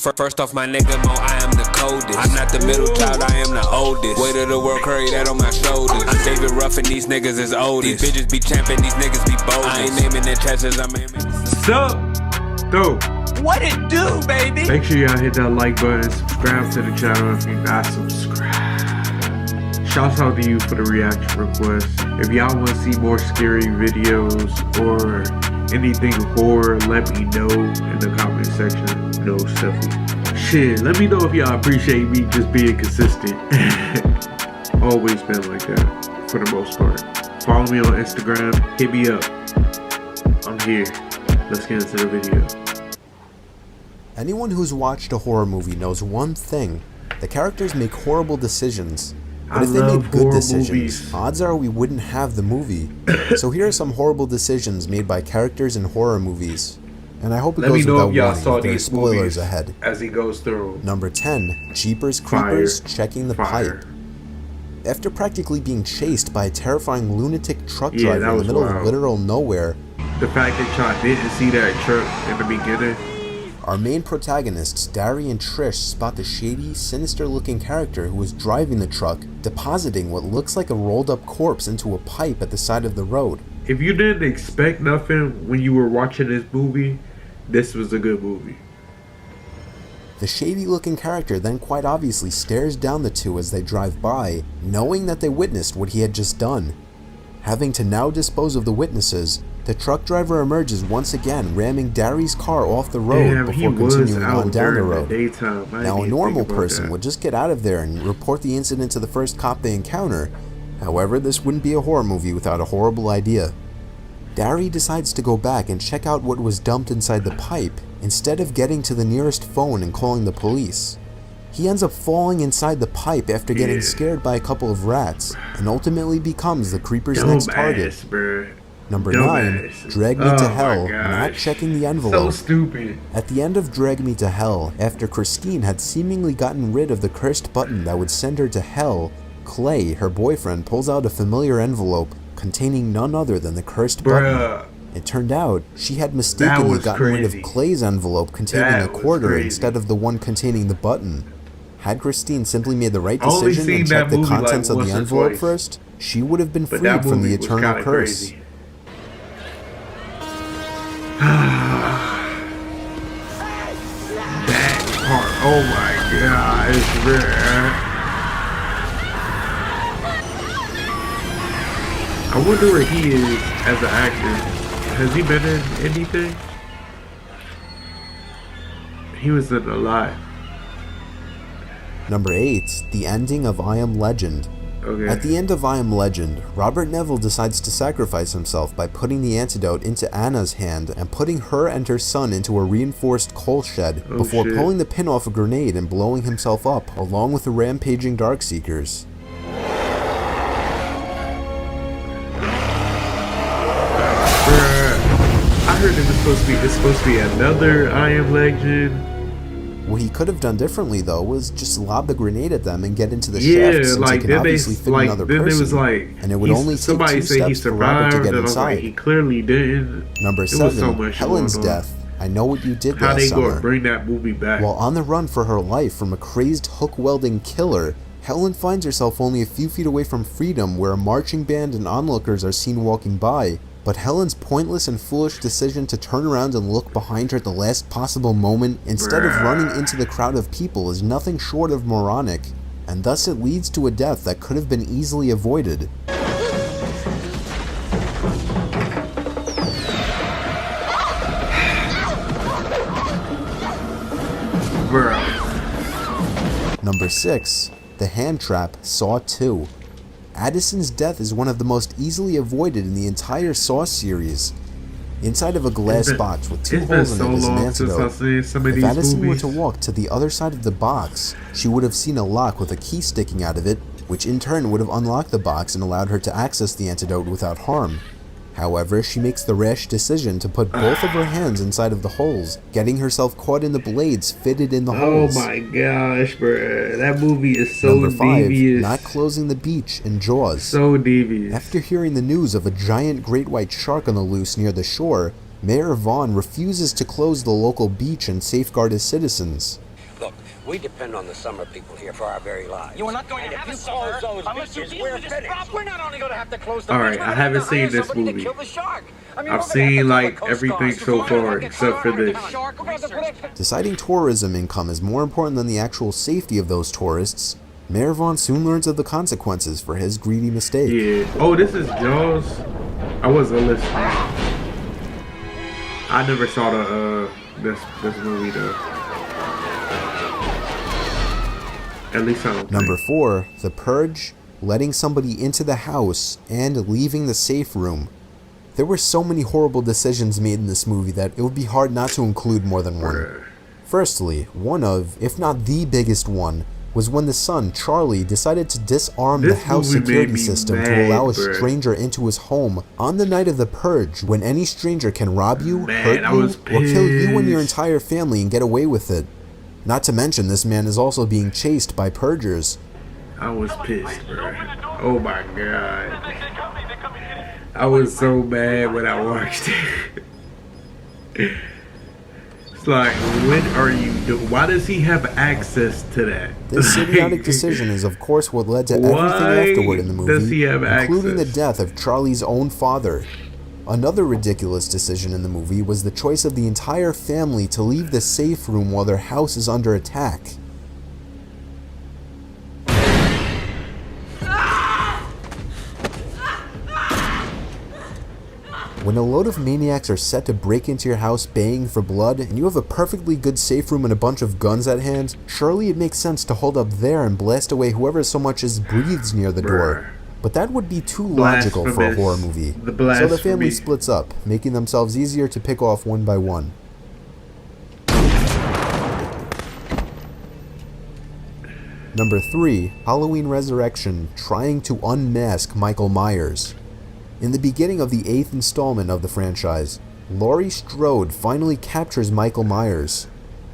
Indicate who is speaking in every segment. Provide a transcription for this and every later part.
Speaker 1: First off, my nigga Mo, I am the coldest. I'm not the middle child, I am the oldest. Weight of the world, carry that on my shoulders. I'm David Ruff and these niggas is oldest. These bitches be champion, these niggas be bold. I ain't naming their chassis, I'm aiming.
Speaker 2: Sup? Dope.
Speaker 1: What it do, baby?
Speaker 2: Make sure y'all hit that like button, subscribe to the channel if you're not subscribed. Shouts out to you for the reaction request. If y'all want to see more scary videos or anything horror, let me know in the comment section. No selfie. Shit, let me know if y'all appreciate me just being consistent. Always been like that, for the most part. Follow me on Instagram, hit me up. I'm here. Let's get into the video.
Speaker 3: Anyone who's watched a horror movie knows one thing. The characters make horrible decisions. But if they made good decisions, odds are we wouldn't have the movie. So here are some horrible decisions made by characters in horror movies. And I hope it goes without warning, there are spoilers ahead.
Speaker 2: As he goes through.
Speaker 3: Number 10, Jeepers Creepers checking the pipe. After practically being chased by a terrifying lunatic truck driver in the middle of literal nowhere,
Speaker 2: the fact that y'all didn't see that truck in the beginning.
Speaker 3: Our main protagonists, Dari and Trish, spot the shady, sinister-looking character who was driving the truck, depositing what looks like a rolled-up corpse into a pipe at the side of the road.
Speaker 2: If you didn't expect nothing when you were watching this movie, this was a good movie.
Speaker 3: The shady-looking character then quite obviously stares down the two as they drive by, knowing that they witnessed what he had just done. Having to now dispose of the witnesses, the truck driver emerges once again, ramming Dari's car off the road before continuing on down the road. Now, a normal person would just get out of there and report the incident to the first cop they encounter. However, this wouldn't be a horror movie without a horrible idea. Dari decides to go back and check out what was dumped inside the pipe, instead of getting to the nearest phone and calling the police. He ends up falling inside the pipe after getting scared by a couple of rats, and ultimately becomes the creeper's next target. Number 9, Drag Me to Hell, not checking the envelope.
Speaker 2: So stupid.
Speaker 3: At the end of Drag Me to Hell, after Christine had seemingly gotten rid of the cursed button that would send her to hell, Clay, her boyfriend, pulls out a familiar envelope containing none other than the cursed button. It turned out she had mistakenly gotten rid of Clay's envelope containing a quarter instead of the one containing the button. Had Christine simply made the right decision and checked the contents of the envelope first, she would have been freed from the eternal curse.
Speaker 2: That part, oh my gosh, man. I wonder where he is as an actor. Has he been in anything? He was in a lot.
Speaker 3: Number 8, the ending of I Am Legend. At the end of I Am Legend, Robert Neville decides to sacrifice himself by putting the antidote into Anna's hand and putting her and her son into a reinforced coal shed before pulling the pin off a grenade and blowing himself up along with the rampaging Darkseekers.
Speaker 2: I heard it's supposed to be another I Am Legend.
Speaker 3: What he could have done differently, though, was just lob the grenade at them and get into the shaft, since it can obviously fit another person, and it would only take 2 steps for Robert to get inside.
Speaker 2: He clearly didn't.
Speaker 3: Number 7, Helen's death. I Know What You Did Last Summer.
Speaker 2: Gonna bring that movie back?
Speaker 3: While on the run for her life from a crazed hook-welding killer, Helen finds herself only a few feet away from freedom, where a marching band and onlookers are seen walking by. But Helen's pointless and foolish decision to turn around and look behind her at the last possible moment instead of running into the crowd of people is nothing short of moronic, and thus it leads to a death that could have been easily avoided. Number 6, The Hand Trap, Saw 2. Addison's death is one of the most easily avoided in the entire Saw series. Inside of a glass box with 2 holes in it is an antidote. If Addison were to walk to the other side of the box, she would have seen a lock with a key sticking out of it, which in turn would have unlocked the box and allowed her to access the antidote without harm. However, she makes the rash decision to put both of her hands inside of the holes, getting herself caught in the blades fitted in the holes.
Speaker 2: Oh my gosh, bruh. That movie is so
Speaker 3: Number 5,
Speaker 2: devious.
Speaker 3: Not closing the beach in Jaws.
Speaker 2: So devious.
Speaker 3: After hearing the news of a giant great white shark on the loose near the shore, Mayor Vaughn refuses to close the local beach and safeguard his citizens.
Speaker 4: We depend on the summer people here for our very lives.
Speaker 5: You are not going to have a summer unless you deal with this problem.
Speaker 4: We're not only going to have to close the
Speaker 2: Alright, I haven't seen this movie. I've seen like everything so far except for this.
Speaker 3: Deciding tourism income is more important than the actual safety of those tourists, Mayor Vaughn soon learns of the consequences for his greedy mistake.
Speaker 2: Yeah. Oh, this is Jaws. I wasn't listening. I never saw the this movie though. At least I don't think.
Speaker 3: Number 4, The Purge, letting somebody into the house and leaving the safe room. There were so many horrible decisions made in this movie that it would be hard not to include more than one. Firstly, one of, if not the biggest one, was when the son, Charlie, decided to disarm the house security system to allow a stranger into his home on the night of the Purge, when any stranger can rob you, hurt you, or kill you and your entire family and get away with it. Not to mention, this man is also being chased by purgers.
Speaker 2: I was pissed, bro. Oh my god. I was so mad when I watched it. It's like, when are you doing? Why does he have access to that?
Speaker 3: This idiotic decision is of course what led to everything afterward in the movie,
Speaker 2: does he have
Speaker 3: including
Speaker 2: access?
Speaker 3: the death of Charlie's own father. Another ridiculous decision in the movie was the choice of the entire family to leave the safe room while their house is under attack. When a load of maniacs are set to break into your house baying for blood, and you have a perfectly good safe room and a bunch of guns at hand, surely it makes sense to hold up there and blast away whoever so much as breathes near the door. But that would be too logical for a horror movie. So the family splits up, making themselves easier to pick off one by one. Number 3, Halloween Resurrection, trying to unmask Michael Myers. In the beginning of the 8th installment of the franchise, Laurie Strode finally captures Michael Myers.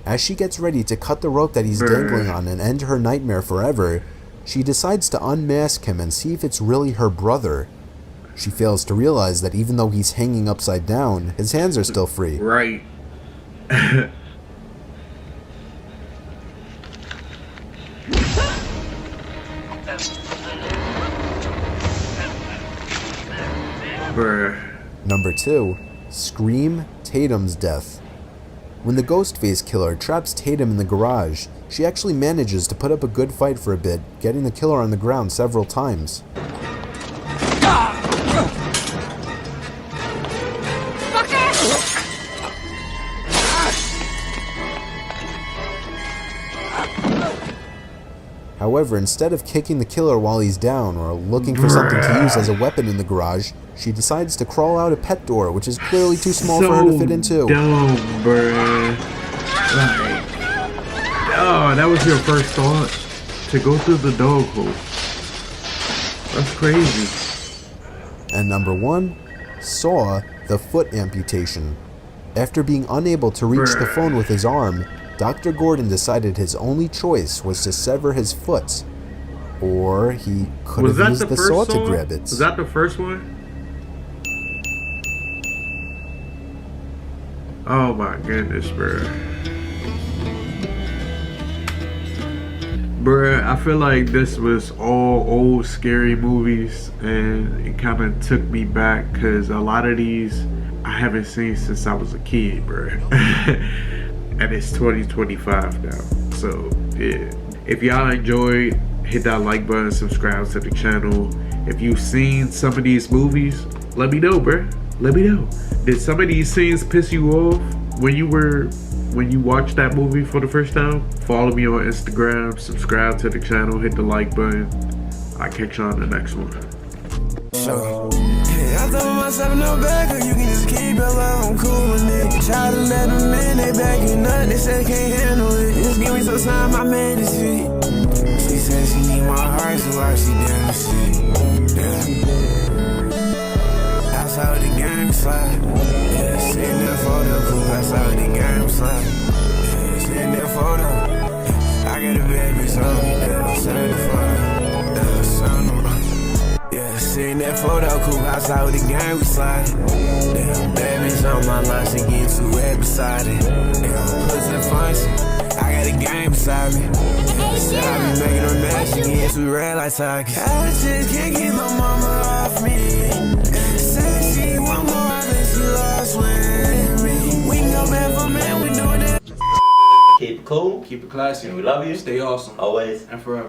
Speaker 3: As she gets ready to cut the rope that he's dangling on and end her nightmare forever, she decides to unmask him and see if it's really her brother. She fails to realize that even though he's hanging upside down, his hands are still free.
Speaker 2: Right.
Speaker 3: Number 2, Scream, Tatum's death. When the Ghostface killer traps Tatum in the garage, she actually manages to put up a good fight for a bit, getting the killer on the ground several times. However, instead of kicking the killer while he's down or looking for something to use as a weapon in the garage, she decides to crawl out a pet door, which is clearly too small for her to fit into.
Speaker 2: Dumb, bruh. Like, oh, that was your first thought? To go through the dog hole. That's crazy.
Speaker 3: And number 1, Saw, the foot amputation. After being unable to reach the phone with his arm, Dr. Gordon decided his only choice was to sever his foot. Or he could have used the saw to grab it.
Speaker 2: Was that the first one? Oh my goodness, bruh. Bruh, I feel like this was all old scary movies, and it kind of took me back because a lot of these I haven't seen since I was a kid, bruh. And it's 2025 now, so yeah. If y'all enjoyed, hit that like button, subscribe to the channel. If you've seen some of these movies, let me know, bruh. Let me know. Did some of these scenes piss you off when you watched that movie for the first time? Follow me on Instagram, subscribe to the channel, hit the like button. I'll catch you on the next one.
Speaker 6: I told myself no bagger, you can just keep it love, I'm cool with it. Try to let them in, they backing up, they said can't handle it. Just give me some time, I made this feet. She said she need my heart, so why she down the shit? That's how the game slide. Yeah, sitting there photo, cool, that's how the game slide. Yeah, sitting there photo. I got a baby, so yeah, send the photo. Yeah, sitting that photo, cool, outside with the gang, we slide. Damn, baby's on my line, she getting too wet beside it. Yeah, pussy function, I got a game beside it. beside me. Said I be making her mad, she getting too red like Takis. I just can't keep my mama off me. Said she want more than she lost with me. We can go man for man, we doing it.
Speaker 7: Keep it cool.
Speaker 8: Keep it classy.
Speaker 7: And we love you.
Speaker 8: Stay awesome.
Speaker 7: Always.
Speaker 8: And forever.